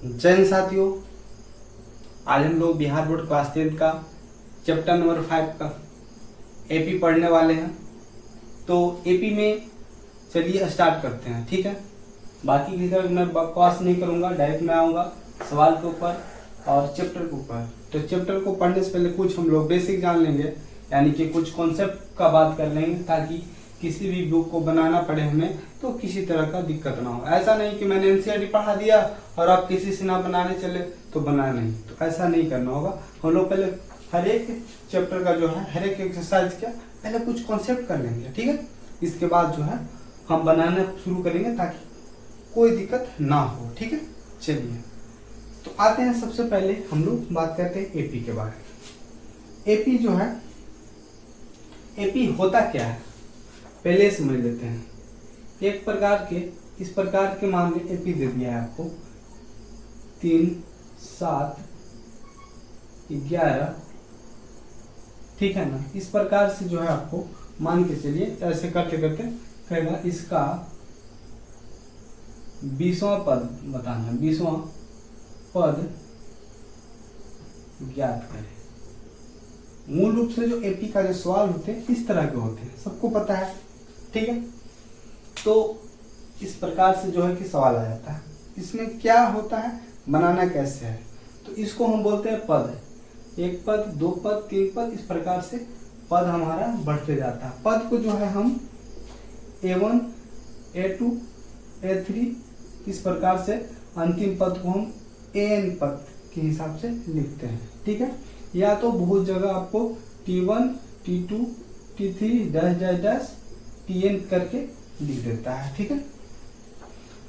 जय हिंद साथियों, आज हम लोग बिहार बोर्ड क्लास 10 का चैप्टर नंबर 5 का एपी पढ़ने वाले हैं। तो एपी में चलिए स्टार्ट करते हैं, ठीक है। बाकी की तरह मैं बकवास नहीं करूंगा, डायरेक्ट मैं आऊँगा सवाल के ऊपर और चैप्टर के ऊपर। तो चैप्टर को पढ़ने से पहले कुछ हम लोग बेसिक जान लेंगे, यानी कि कुछ कॉन्सेप्ट का बात कर लेंगे, ताकि किसी भी बुक को बनाना पड़े हमें तो किसी तरह का दिक्कत ना हो। ऐसा नहीं कि मैंने एनसीईआरटी पढ़ा दिया और आप किसी से ना बनाने चले तो बना नहीं, तो ऐसा नहीं करना होगा। हम लोग पहले हर एक चैप्टर का जो है, हर एक एक्सरसाइज का पहले कुछ कॉन्सेप्ट कर लेंगे, ठीक है। इसके बाद जो है हम बनाना शुरू करेंगे ताकि कोई दिक्कत ना हो, ठीक है। चलिए तो आते हैं, सबसे पहले हम लोग बात करते हैं एपी के बारे में। एपी जो है, एपी होता क्या है पहले समझ लेते हैं। एक प्रकार के, इस प्रकार के मान में एपी दे दिया है आपको 3, 7, 11, ठीक है ना। इस प्रकार से जो है आपको मान के चलिए, ऐसे करते करते कहेगा इसका 20वां पद बताना, 20वां पद ज्ञात करें। मूल रूप से जो एपी का जो सवाल होते हैं इस तरह के होते हैं, सबको पता है, ठीक है। तो इस प्रकार से जो है कि सवाल आ जाता है। इसमें क्या होता है, बनाना कैसे है, तो इसको हम बोलते हैं पद। 1 पद, 2 पद, 3 पद, इस प्रकार से पद हमारा बढ़ते जाता है। पद को जो है हम A1, A2, A3, इस प्रकार से अंतिम पद को हम AN पद के हिसाब से लिखते हैं, ठीक है। या तो बहुत जगह आपको T1, T2, T3 dash dash dash TN करके लिख देता है, ठीक है।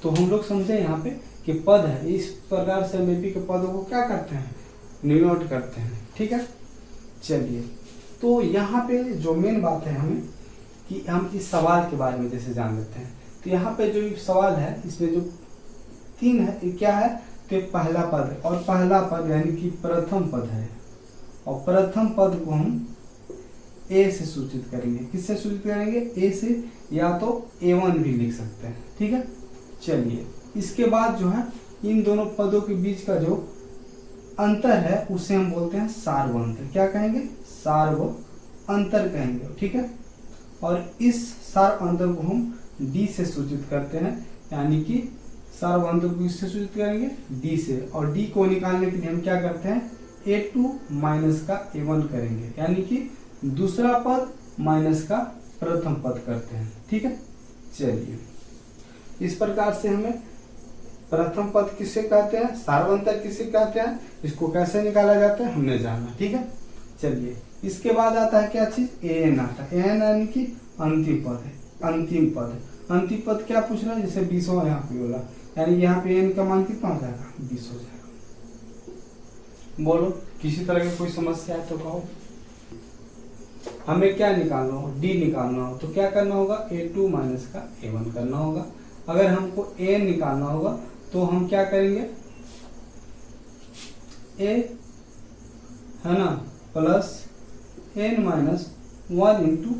तो हम लोग समझे यहाँ पे कि पद है, इस प्रकार से हम एपी के पदों को क्या करते हैं, निनोट करते हैं, ठीक है। चलिए तो यहाँ पे जो मेन बात है हमें कि हम इस सवाल के बारे में जैसे जान लेते हैं। तो यहाँ पे जो सवाल है इसमें जो 3 है, ये क्या है, तो पहला पद है, और पहला पद यानी कि प्रथम पद है, और प्रथम पद को हम ए से सूचित करेंगे। किससे सूचित करेंगे, ए से, या तो A1 भी लिख सकते हैं, ठीक है। चलिए इसके बाद जो है इन दोनों पदों के बीच का जो अंतर है उसे हम बोलते हैं सार्व अंतर। क्या कहेंगे, सार्व अंतर कहेंगे, ठीक है। और इस सार्व अंतर को हम डी से सूचित करते हैं, यानी कि सार्व अंतर को इससे सूचित करेंगे डी से, और डी को निकालने के लिए हम क्या करते हैं, A2 माइनस का A1 करेंगे, यानी कि दूसरा पद माइनस का प्रथम पद करते हैं, ठीक है। चलिए इस प्रकार से हमें प्रथम पद किसे कहते हैं, सार्वंतर किसे कहते हैं, इसको कैसे निकाला जाता है हमने जाना, ठीक है। चलिए इसके बाद आता है क्या चीज, AN आता है। AN यानी कि अंतिम पद है, अंतिम पद है। अंतिम पद क्या पूछ रहा है, जैसे 20वां यहाँ पे बोला, यानी यहाँ पे AN का मान कितना हो जाएगा, 20 हो जाएगा। बोलो किसी तरह की कोई समस्या है तो कहो। हमें क्या निकालना हो, डी निकालना हो, तो क्या करना होगा, A2 माइनस का A1 करना होगा। अगर हमको AN निकालना होगा तो हम क्या करेंगे, A है ना plus N minus 1 into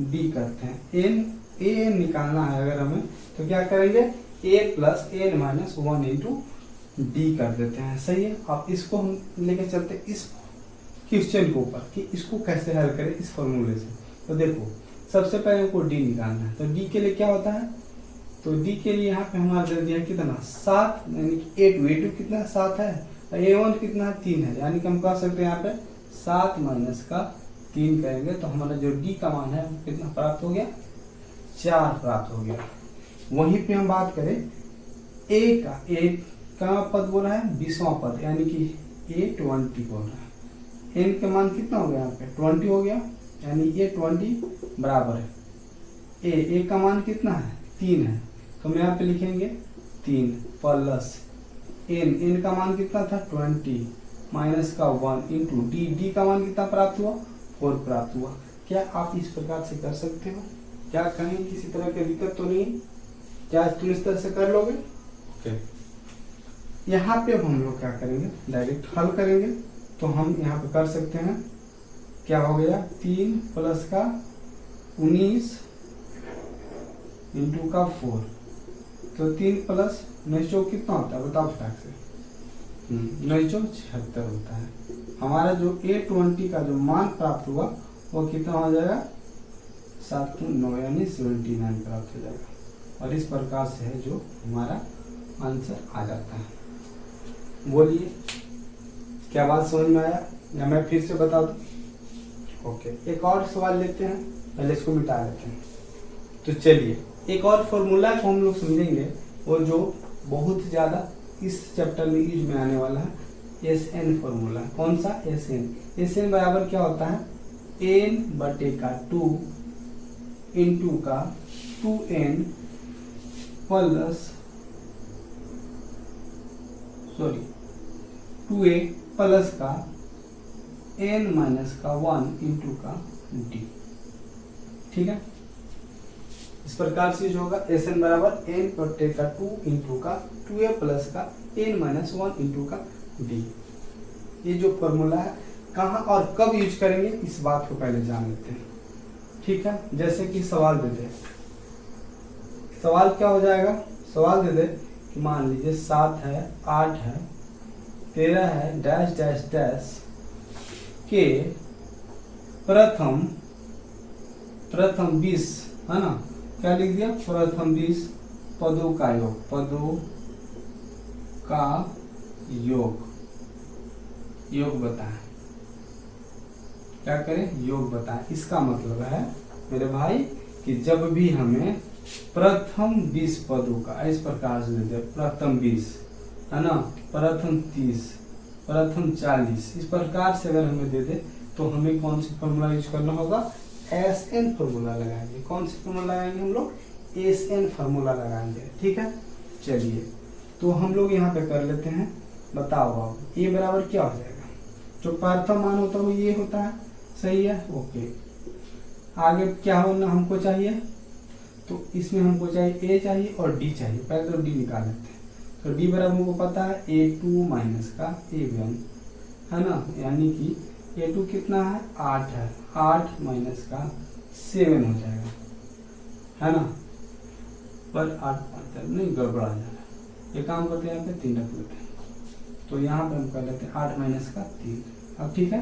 D करते हैं। AN निकालना है अगर हमें, तो क्या करेंगे, A plus N minus 1 into D कर देते हैं, सही है। अब इसको हम लेके चलते हैं इस क्वेश्चन के ऊपर कि इसको कैसे हल करें इस फॉर्मूले से। तो देखो सबसे पहले हमको डी निकालना है, तो डी के लिए क्या होता है, तो डी के लिए यहाँ पे हमारा दे दिया कितना, 7, यानी कि A2 कितना 7 है, A1 कितना है, 3 है, यानी कि हम कह सकते हैं यहाँ पे 7 माइनस का 3 करेंगे तो हमारा जो डी का मान है कितना प्राप्त हो गया, 4 प्राप्त हो गया। वहीं पे हम बात करें ए का पद बोल रहा है 20वां पद, यानी कि A20 बोल रहा है। एन का मान कितना हो गया, यहाँ पे 20 हो गया, यानी A20 बराबर है ए का मान कितना है, 3 है, तो हम यहाँ पे लिखेंगे 3 प्लस एन का मान कितना था 20 माइनस का 1 इंटू डी का मान कितना प्राप्त हुआ, 4 प्राप्त हुआ। क्या आप इस प्रकार से कर सकते हो, क्या कहीं किसी तरह की दिक्कत तो नहीं, क्या तुम इस तरह से कर लोगे, ओके। यहाँ पे अब हम लोग क्या करेंगे, डायरेक्ट हल करेंगे। तो हम यहाँ पे कर सकते हैं, क्या हो गया, 3 प्लस का 19 इंटू का 4, तो 3 प्लस 19 कितना होता है बताओ फटाक से, नहीं, जो 76 होता है। हमारा जो A20 का जो मान प्राप्त हुआ वो कितना हो जाएगा, 7 × 9 यानी 79 प्राप्त हो जाएगा। और इस प्रकार से है जो हमारा आंसर आ जाता है। बोलिए क्या बात समझ में आया, या मैं फिर से बता दूं? ओके, एक और सवाल लेते हैं, पहले इसको मिटा लेते हैं। तो चलिए एक और फॉर्मूला को हम लोग समझेंगे, वो जो बहुत ज़्यादा इस चैप्टर में यूज में आने वाला है, SN फॉर्मूला। कौन सा? SN बराबर क्या होता है, n/2 इंटू का 2n प्लस 2a प्लस का n माइनस का 1 इंटू का d। ठीक है, इस प्रकार से जो होगा SN बराबर n/2 इंटू का 2a प्लस का n माइनस 1 इंटू का d। ये जो फॉर्मूला है कहाँ और कब यूज करेंगे, इस बात को पहले जान लेते हैं। ठीक है, जैसे कि सवाल दे दे, सवाल क्या हो जाएगा, सवाल दे दे कि मान लीजिए 7 है, 8 है, 13 है, डैश डैश डैश के प्रथम 20, है ना, क्या लिख दिया, प्रथम 20 पदों का योग, पदों का योग बताएं। क्या करें, योग बताएं। इसका मतलब है मेरे भाई कि जब भी हमें प्रथम 20 पदों का इस प्रकार से दे दे, प्रथम 20 है ना, प्रथम 30, प्रथम 40, इस प्रकार से अगर हमें दे दे तो हमें कौन सी फॉर्मूला यूज करना होगा, SN फॉर्मूला लगाएंगे। कौन सी फॉर्मूला लगाएंगे हम लोग, SN फॉर्मूला लगाएंगे। ठीक है, चलिए तो हम लोग यहाँ पे कर लेते हैं। बताओ अब A बराबर क्या हो जाएगा, जो प्रथम मान होता है वो ये होता है, सही है। ओके, आगे क्या होना हमको चाहिए, तो इसमें हमको चाहिए A चाहिए और D चाहिए। पहले तो D निकाल लेते हैं। तो D बराबर हमको पता है A2 माइनस का A1, है ना, यानी कि A2 कितना है, 8 है, 8 माइनस का 7 हो जाएगा, है ना, पर 8 5 नहीं गड़बड़ा जा रहा है। ये काम करते हैं, यहाँ पे 3 रख लेते हैं। तो यहाँ पे हम कर लेते हैं 8 माइनस का 3। अब ठीक है,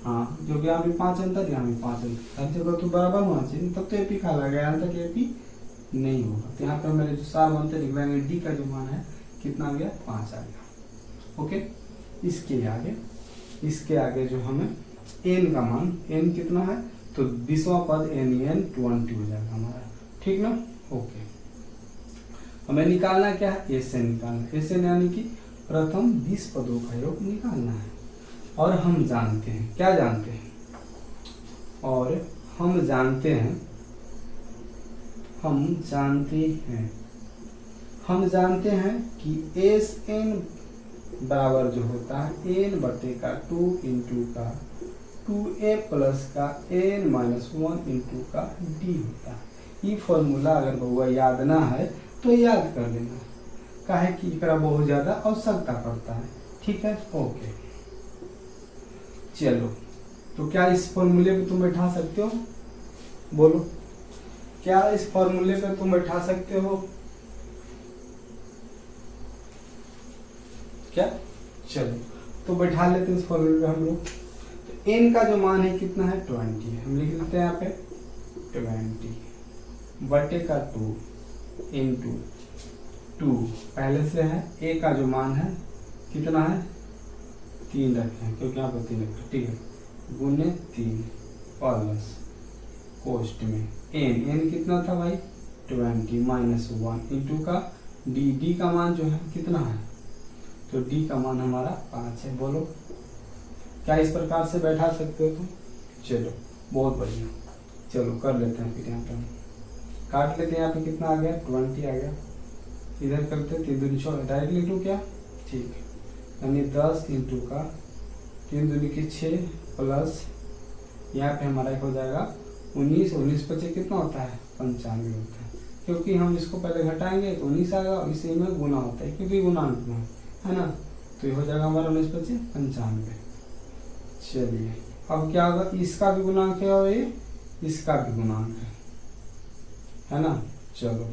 हाँ, जो कि यहाँ भी 5 अंतर, यहाँ भी 5 अंतर, हर जगह तो बराबर होना चाहिए, तब तो AP खा लगा, यहाँ तक AP नहीं होगा। तो यहाँ पे मेरे जो 4 अंतर निकलेंगे, D का जो मान है कितना आ गया, 5 आ गया। ओके, इसके आगे जो हमें N का मान, N कितना है, तो 20वां पद N 20 हो जाएगा हमारा। ठीक ना, ओके, हमें निकालना क्या है, SN निकालना। SN यानी कि प्रथम 20 पदों का योग निकालना है। और हम जानते हैं, क्या जानते हैं, और हम जानते हैं कि SN बराबर जो होता है n/2 इंटू का 2a प्लस का n माइनस 1 इंटू का d होता है। ये फॉर्मूला अगर बहुआ याद ना है तो याद कर लेना, काहे कि एकरा बहुत ज्यादा आवश्यकता पड़ता है। ठीक है, ओके, चलो तो क्या इस फॉर्मूले पे तुम बैठा सकते हो, बोलो, क्या इस फॉर्मूले पे तुम बैठा सकते हो, क्या, चलो तो बैठा लेते हैं इस फॉर्मूले पे हम लोग। तो n का जो मान है कितना है, 20 है, हम लिख लेते हैं यहाँ पे 20/2 इंटू 2 पहले से है, A का जो मान है कितना है, 3 रखे हैं क्योंकि यहाँ पर 3 रखे, ठीक है, गुने 3 प्लस कोष्ट में n कितना था भाई, 20 माइनस 1 इंटू का d का मान जो है कितना है, तो d का मान हमारा 5 है। बोलो क्या इस प्रकार से बैठा सकते हो तुम, चलो बहुत बढ़िया, चलो कर लेते हैं। फिर यहाँ पे हम काट लेते हैं, यहाँ पे कितना आ गया, 20 आ गया, इधर करते 3 दूनी 6, डायरेक्ट लिख लूँ क्या, ठीक, यानी 10 इंटू का 3 दूनी की 6 प्लस यहाँ पे हमारा हो जाएगा 19, 19 25 कितना होता है, 95 होता है, क्योंकि हम इसको पहले घटाएंगे तो 19 आएगा, और इसी में गुना होता है क्योंकि गुणांक में है ना, तो ये हो जाएगा हमारा 19 25 95। चलिए अब क्या होगा, इसका भी गुणांक है और ये इसका भी गुणांक है ना। चलो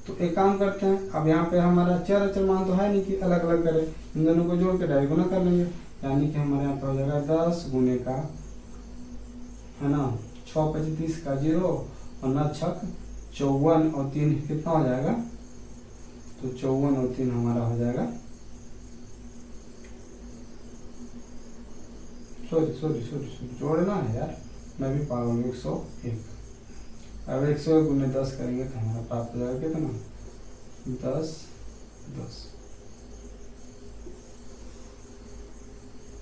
तो एक काम करते हैं, अब यहाँ पे हमारा चार अचर मान तो है नहीं कि अलग अलग करें, इन दोनों को जोड़ के डायरेक्ट गुना कर लेंगे, यानी कि हमारे यहाँ पे हो जाएगा 10 गुने का, है ना, 6 × 25 का 0 और 9 छक 54 और 3 कितना हो जाएगा, तो 54 और 3 हमारा हो जाएगा, सॉरी जोड़ना है यार, मैं भी पागल हूँ, 101। अब 101 गुने 10 करेंगे तो हमारा प्राप्त हो जाएगा कितना, 10 10,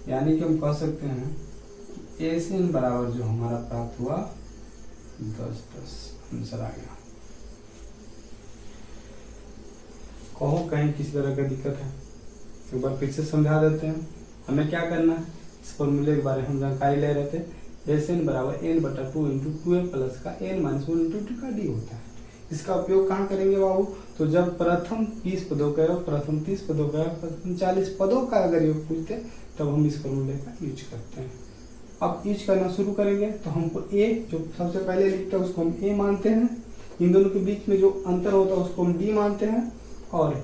यानी कि हम कह सकते हैं कि एसएन बराबर जो हमारा प्राप्त हुआ 10 10 आंसर आ गया। कहो कहीं किसी तरह का दिक्कत है, एक बार फिर से समझा देते हैं। हमें क्या करना है, इस फॉर्मूले के बारे में हम जानकारी ले रहे थे, एसएन बराबर n/2 × 2a प्लस का n - 1 × t का d होता है। इसका उपयोग कहाँ करेंगे बाबू, तो जब प्रथम 20 पदों का योग, प्रथम 30 पदों का योग, प्रथम 40 पदों का अगर योग पूछते तब हम इस फॉर्मूले का यूज करते हैं। अब यूज करना शुरू करेंगे तो हमको a जो सबसे पहले लिखते हैं उसको हम a मानते हैं, इन दोनों के बीच में जो अंतर होता है उसको हम d मानते हैं, और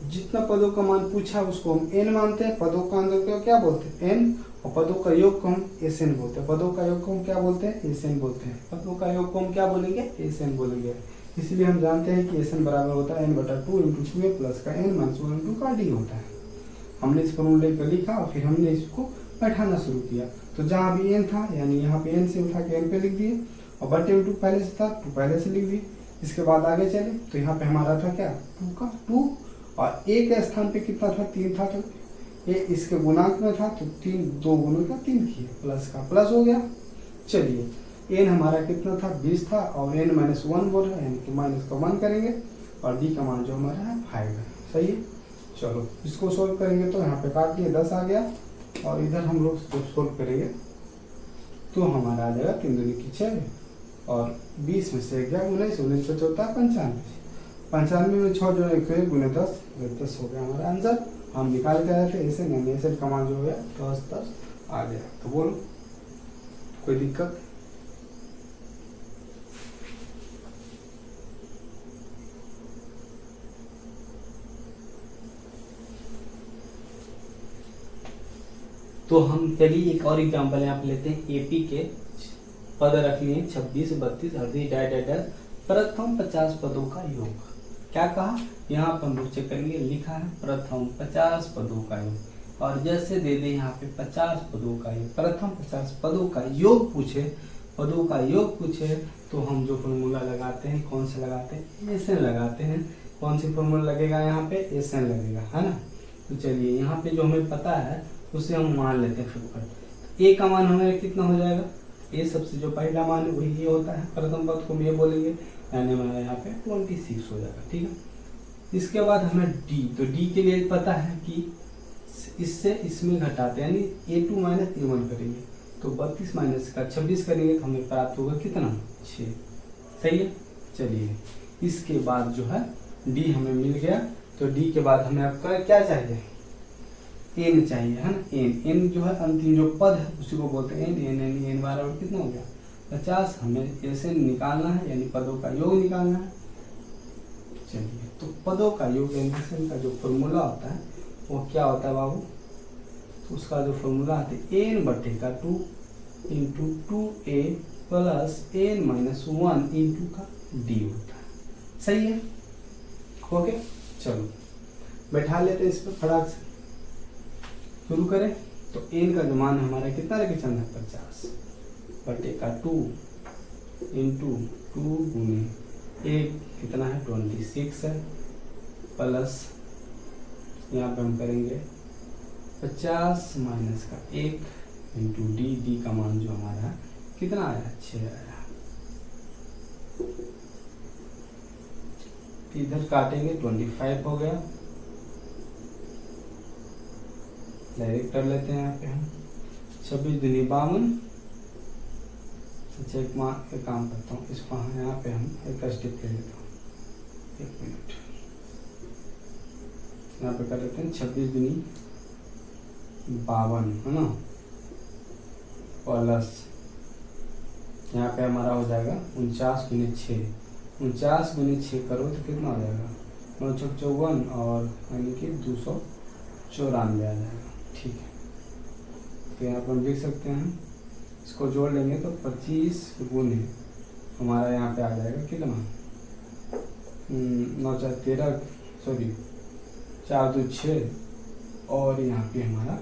जितना पदों का मान पूछा उसको हम n मानते हैं। पदों का अंतर को क्या बोलते हैं, n, और पदों का योग को हम एसएन बोलते हैं। पदों का योग को हम क्या बोलते हैं, एसएन बोलते हैं। पदों का योग को हम क्या बोलेंगे, एसएन बोलेंगे। इसलिए हम जानते हैं कि एसएन बराबर होता है n/2 × 2a प्लस का n - 1 × का d होता है। हमने इस फॉर्मूले को लिखा और फिर हमने इसको बैठाना शुरू किया, तो जहाँ भी n था यानी यहाँ पे n से उठा के n पे लिख दिए, और बटे में 2 पहले से था 2 पहले से लिख दिए। इसके बाद आगे चले तो यहाँ पे हमारा था क्या, 2 का 2, और a के स्थान पे कितना था, 3 था, तो ये इसके गुणांक में था तो 3 2 गुने का 3 किए, प्लस का प्लस हो गया। चलिए n हमारा कितना था, 20 था, और n - 1 बोल रहा है यानी कि माइनस का 1 करेंगे, और d का मान जो हमारा है 5 है। सही है, चलो इसको सोल्व करेंगे तो यहाँ पे काट दिए 10 आ गया, और इधर हम लोग सोल्व करेंगे तो हमारा आ जाएगा 3 दूनी की 6, और 20 में से गया 19, 19 पे 14 95, 95 में 6 जो 1 गुने 10 10 हो गया हमारा आंसर। हम निकाल के आए थे ऐसे नहीं, ऐसे का मान जो हो गया 10 10 आ गया। तो बोलो कोई दिक्कत, तो हम चलिए एक और एग्जांपल यहाँ पे लेते हैं। एपी के पद रख लिए 26 32 38 डैश प्रथम 50 पदों का योग। क्या कहा, यहाँ पर हम लोग चेक करेंगे, लिखा है प्रथम 50 पदों का योग, और जैसे दे दे यहाँ पे 50 पदों का योग, प्रथम 50 पदों का योग पूछे, पदों का योग पूछे, तो हम जो फॉर्मूला लगाते हैं, कौन से लगाते हैं, एसएन लगाते हैं। कौन सी फॉर्मूला लगेगा, यहाँ पे एसएन लगेगा, है ना। तो चलिए यहाँ पे जो हमें पता है उसे हम मान लेते हैं फटाफट। ए का मान हमें कितना हो जाएगा, ए सबसे जो पहला मान है वही ये होता है, प्रथम पद को हम ये बोलेंगे, यानी हमारा यहाँ पे 26 हो जाएगा, ठीक है। इसके बाद हमें डी, तो डी के लिए पता है कि इससे इसमें घटाते हैं, यानी a2 - a1 करेंगे, तो 32 माइनस का 26 करेंगे तो हमें प्राप्त होगा कितना, 6। सही है, चलिए इसके बाद जो है डी हमें मिल गया, तो डी के बाद हमें आपका क्या चाहिए, एन चाहिए, है ना। एन जो है अंतिम जो पद है उसी को बोलते हैं एन। एन बराबर कितना हो गया, 50। हमें ऐसे निकालना है, यानी पदों का योग निकालना है। चलिए तो पदों का योग एन का जो फॉर्मूला होता है वो क्या होता है बाबू, तो उसका जो फॉर्मूला आता है n/2 × 2a प्लस n - 1 × का d होता है। सही है, ओके। चलो बैठा लेते हैं इस पर, फटाक से शुरू करें। तो n का जो मान हमारा कितना लेके चलना है, 50 बटे का 2 × 2 गुने 1 कितना है, 26 है, प्लस यहाँ पे हम करेंगे 50 माइनस का 1 × डी। डी का मान जो हमारा है कितना आया, 6 आया। इधर काटेंगे 25 हो गया, डायरेक्ट कर लेते हैं यहाँ पे हम 26 दूनी 52। अच्छा एक काम करता हूँ, इसको यहाँ पे हम एक स्टेप ले लेता हूँ, 1 मिनट। यहाँ पे कर लेते हैं 26 दूनी 52, है ना, प्लस यहाँ पे हमारा हो जाएगा 49 गुने 6, 49 गुने 6 करो तो कितना आ जाएगा, 9 चौक 54 और यानी कि 294 आ जाएगा। ठीक है, तो यहाँ पर हम लिख सकते हैं, इसको जोड़ लेंगे तो 25 गुने हमारा यहाँ पे आ जाएगा कितना, 9 4 13, सॉरी 4 2 6 और यहाँ पे हमारा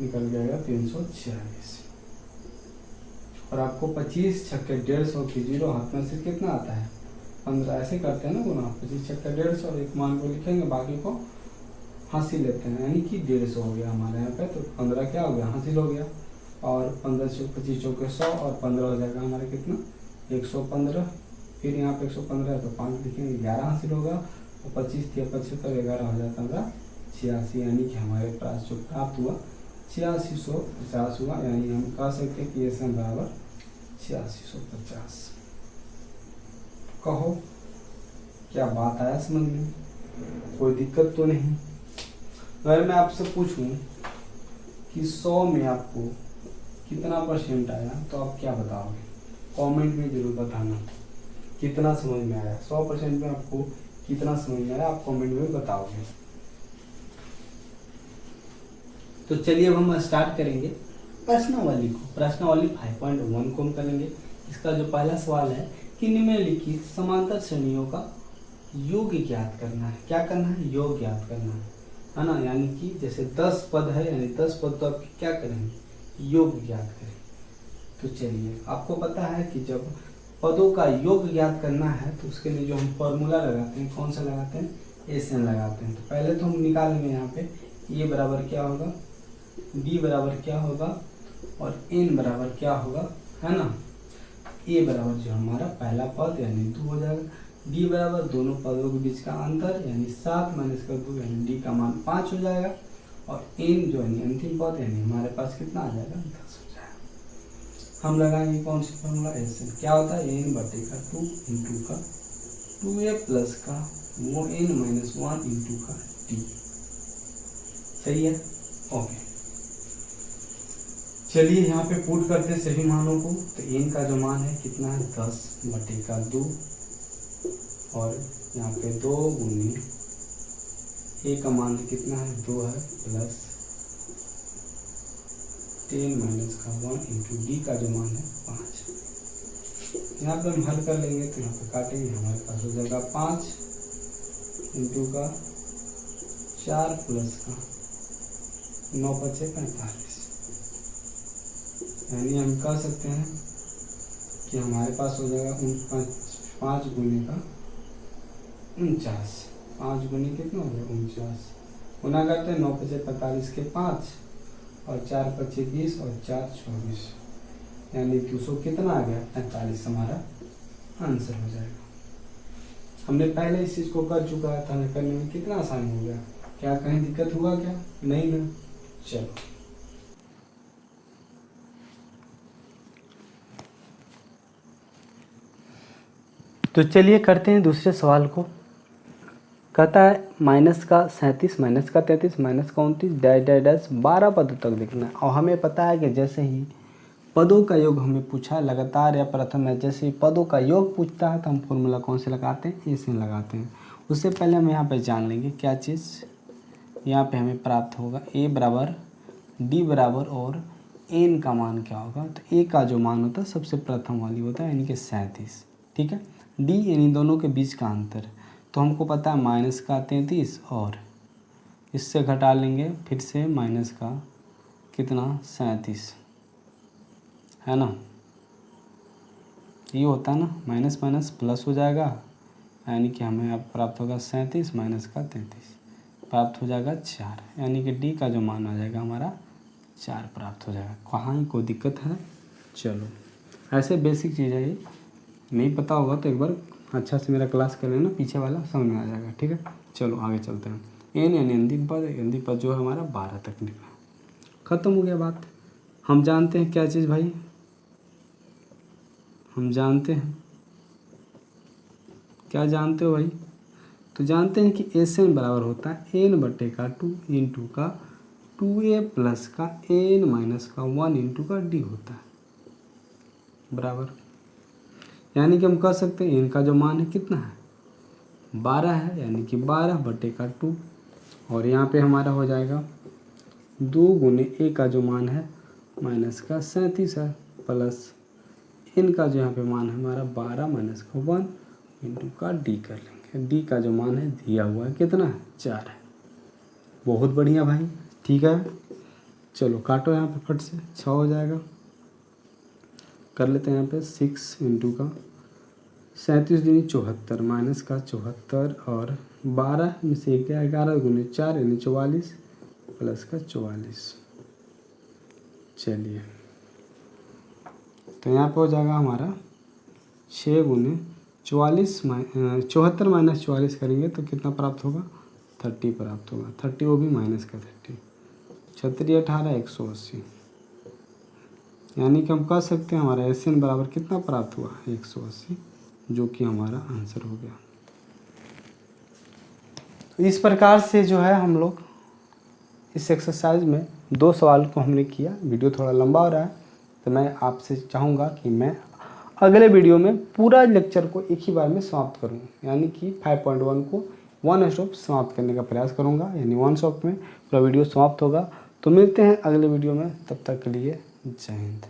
निकल जाएगा 346। और आपको 25 छक्के 150 की जीरो हाथ में से कितना आता है, 15, ऐसे करते हैं ना गुना, 25 छक्के 150 और एक मान को लिखेंगे, बाकी को हासिल लेते हैं, यानी कि 150 हो गया हमारे यहाँ पे, तो 15 क्या हो गया, हासिल हो गया। और 15 चौक 25 चौके 100 और 15 हो जाएगा हमारा कितना, 115। फिर यहाँ पे 115 है तो 5 लिखेंगे, 11 हासिल होगा। और 25 × 75, 11 हो जाता है 86, यानी कि हमारे पास जो प्राप्त हुआ 8650 हुआ। यानी हम कह सकते हैं कि ये सम बराबर 8650। कहो क्या बात आया समझ में, कोई दिक्कत तो नहीं। अगर मैं आपसे पूछूं कि 100 में आपको कितना % आया तो आप क्या बताओगे, कमेंट में जरूर बताना कितना समझ में आया। 100% में आपको कितना समझ में आया आप कमेंट में बताओगे। तो चलिए अब हम स्टार्ट करेंगे प्रश्नावली को। प्रश्नावली 5.1 को हम करेंगे। इसका जो पहला सवाल है कि निम्नलिखित समांतर श्रेणियों का योग ज्ञात करना है। क्या करना है, योग ज्ञात करना है ना। यानी कि जैसे 10 पद है, यानी 10 पद तो आप क्या करेंगे, योग ज्ञात करें। तो चलिए, आपको पता है कि जब पदों का योग ज्ञात करना है तो उसके लिए जो हम फॉर्मूला लगाते हैं, कौन सा लगाते हैं, एसएन लगाते हैं। तो पहले तो हम निकालेंगे यहाँ पे ए बराबर क्या होगा, बी बराबर क्या होगा और एन बराबर क्या होगा, है ना। ए बराबर जो हमारा पहला पद यानी 2 हो जाएगा, डी बराबर दोनों पदों के बीच का अंतर यानी 7 - 2 यानी डी का मान 5 हो जाएगा। और एन जो यानी अंतिम पद यानी हमारे पास कितना आ जाएगा, 10 हो जाएगा। हम लगाएंगे कौन सी फॉर्मूला, एसएन क्या होता है, एन बटे का 2 इंटू का 2a प्लस का वो n - 1 इंटू का टी। सही है, ओके। चलिए यहाँ पे पुट करते हैं सभी मानों को। तो n का जो मान है कितना है, 10 बटे का 2 और यहाँ पे 2 गुनी a का मान कितना है, 2 है प्लस 10 - का 1 इंटू डी का जो मान है 5। यहाँ पे हम हल कर लेंगे तो यहाँ पे काटेंगे, हमारे पास हो जाएगा 5 इंटू का 4 प्लस का 9 × 5 = 45। यानी हम कह सकते हैं कि हमारे पास हो जाएगा 5 गुने का 49। 5 गुने कितना हो जाएगा, 49। गुना करते हैं 9 × 5 = 45 के 5 और 4 × 5 = 20 और 4 = 24। यानी 200 कितना आ गया, 45 हमारा आंसर हो जाएगा। हमने पहले इस चीज़ को कर चुका था, हमें करने में कितना आसानी हो गया। क्या कहीं दिक्कत हुआ क्या, नहीं ना। चलो तो चलिए करते हैं दूसरे सवाल को। कहता है माइनस का 37 माइनस का 33 माइनस का 29 डैश डैश डैश 12 पदों तक लिखना है। और हमें पता है कि जैसे ही पदों का योग हमें पूछा है लगातार या प्रथम है, जैसे ही पदों का योग पूछता है तो हम फॉर्मूला कौन से लगाते हैं, एसएन लगाते हैं। उससे पहले हम यहाँ पे जान लेंगे क्या चीज़, यहाँ पे हमें प्राप्त होगा ए बराबर डी बराबर और एन का मान क्या होगा। तो ए का जो मान होता है सबसे प्रथम वाली होता है यानी कि 37, ठीक है। डी यानी दोनों के बीच का अंतर, तो हमको पता है माइनस का 33 और इससे घटा लेंगे फिर से माइनस का कितना 37, है ना। ये होता है ना, माइनस माइनस प्लस हो जाएगा यानी कि हमें अब प्राप्त होगा 37 माइनस का 33 प्राप्त हो जाएगा 4, यानी कि डी का जो मान आ जाएगा हमारा 4 प्राप्त हो जाएगा। कहाँ ही कोई दिक्कत है। चलो ऐसे बेसिक चीज़ है, ये नहीं पता होगा तो एक बार अच्छा से मेरा क्लास कर लेना, पीछे वाला समझ में आ जाएगा, ठीक है। चलो आगे चलते हैं। एन यानी अंतिम पद जो है हमारा 12 तक निकला, ख़त्म हो गया बात। हम जानते हैं क्या चीज़ भाई, हम जानते हैं, क्या जानते हो भाई, तो जानते हैं कि एसएन बराबर होता है एन बटे का 2 इंटू का 2a प्लस का एन माइनस का 1 इंटू का डी होता है बराबर। यानी कि हम कह सकते हैं इनका जो मान है कितना है 12 है, यानी कि 12/2। और यहाँ पे हमारा हो जाएगा 2 गुने ए का जो मान है -37 है, प्लस इनका जो यहाँ पे मान है हमारा 12 - 1 इंटू का डी कर लेंगे। डी का जो मान है दिया हुआ है कितना है 4 है। बहुत बढ़िया भाई, ठीक है। चलो काटो यहाँ पे फट से, 6 हो जाएगा। कर लेते हैं यहाँ पे 6 इंटू का 37 दूनी 74 माइनस का 74 और 12 में से 1 गया 11 गुने 4 यानी 44 प्लस का 44। चलिए तो यहाँ पे हो जाएगा हमारा 6 गुने 44 74 माइनस 44 करेंगे तो कितना प्राप्त होगा 30 प्राप्त होगा। 30 वो भी माइनस का 30, 36 18 180। यानी कि हम कह सकते हैं हमारा SN बराबर कितना प्राप्त हुआ 180, जो कि हमारा आंसर हो गया। तो इस प्रकार से जो है हम लोग इस एक्सरसाइज में 2 सवाल को हमने किया। वीडियो थोड़ा लंबा हो रहा है तो मैं आपसे चाहूँगा कि मैं अगले वीडियो में पूरा लेक्चर को एक ही बार में समाप्त करूँ, यानी कि 5.1 को वन स्टॉप समाप्त करने का प्रयास करूँगा, यानी वन स्टॉप में पूरा वीडियो समाप्त होगा। तो मिलते हैं अगले वीडियो में, तब तक के लिए जय हिंद।